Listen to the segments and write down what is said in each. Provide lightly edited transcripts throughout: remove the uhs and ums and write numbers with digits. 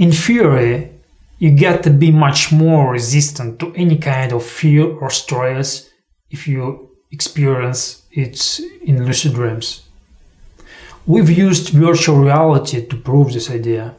In theory, you get to be much more resistant to any kind of fear or stress if you experience it in lucid dreams. We've used virtual reality to prove this idea.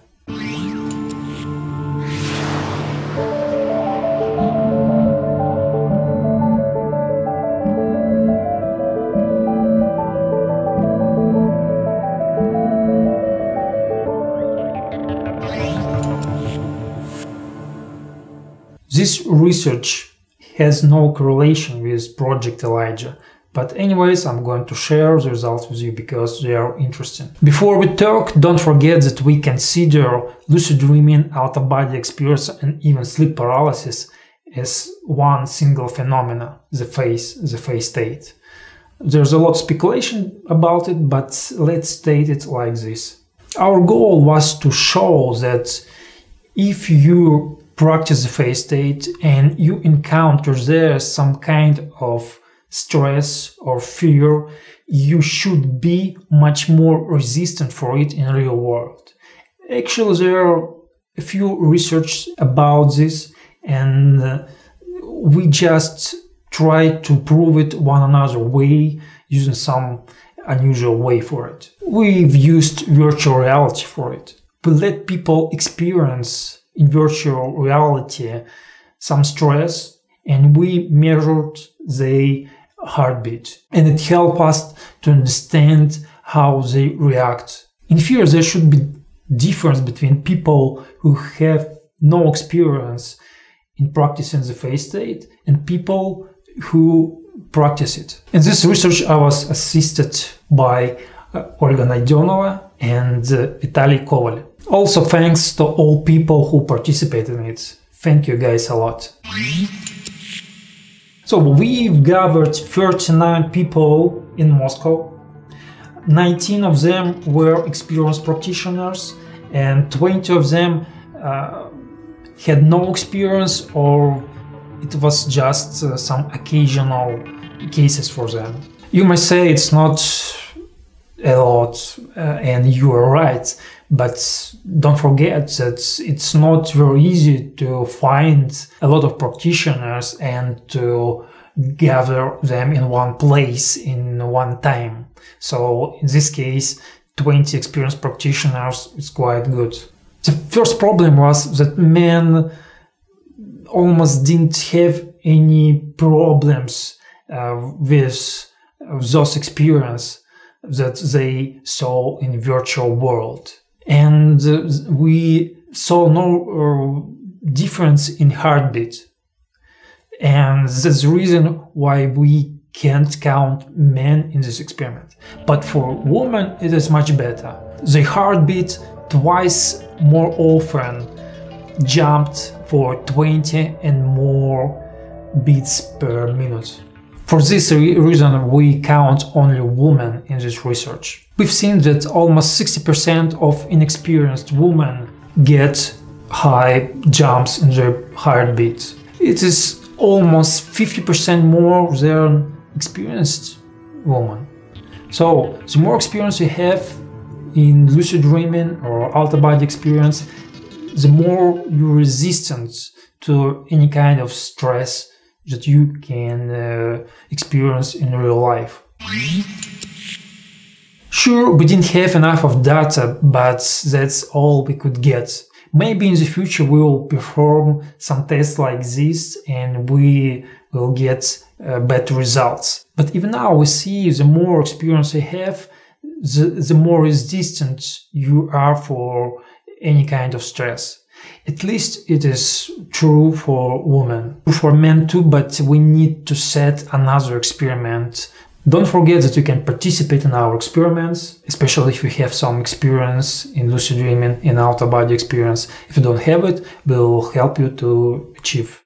This research has no correlation with Project Elijah, but anyways, I'm going to share the results with you because they are interesting. Before we talk, don't forget that we consider lucid dreaming, out-of-body experience, and even sleep paralysis as one single phenomena, the phase state. There's a lot of speculation about it, but let's state it like this. Our goal was to show that if you practice the phase state and you encounter there some kind of stress or fear, you should be much more resistant for it in real world. Actually, there are a few research about this, and we just try to prove it one another way using some unusual way for it. We've used virtual reality for it. We let people experience in virtual reality some stress, and we measured the heartbeat, and it helped us to understand how they react. In theory, there should be difference between people who have no experience in practicing the phase state and people who practice it. In this research, I was assisted by Olga Найденова and Vitaly Koval. Also, thanks to all people who participated in it. Thank you guys a lot. So we've gathered 39 people in Moscow. 19 of them were experienced practitioners, and 20 of them had no experience, or it was just some occasional cases for them. You may say it's not a lot, and you are right, but don't forget that it's not very easy to find a lot of practitioners and to gather them in one place in one time. So in this case, 20 experienced practitioners is quite good. The first problem was that men almost didn't have any problems with those experiences that they saw in virtual world. And we saw no difference in heartbeat. And that's the reason why we can't count men in this experiment. But for women, it is much better. The heartbeat twice more often jumped for 20 and more beats per minute. For this reason, we count only women in this research. We've seen that almost 60% of inexperienced women get high jumps in their heartbeat. It is almost 50% more than experienced women. So the more experience you have in lucid dreaming or out-of-body experience, the more you're resistant to any kind of stress that you can experience in real life. Sure, we didn't have enough of data, but that's all we could get. Maybe in the future we will perform some tests like this and we will get better results. But even now we see the more experience you have, the more resistant you are for any kind of stress. At least it is true for women. For men too, but we need to set another experiment. Don't forget that you can participate in our experiments, especially if you have some experience in lucid dreaming, in out-of-body experience. If you don't have it, we'll help you to achieve.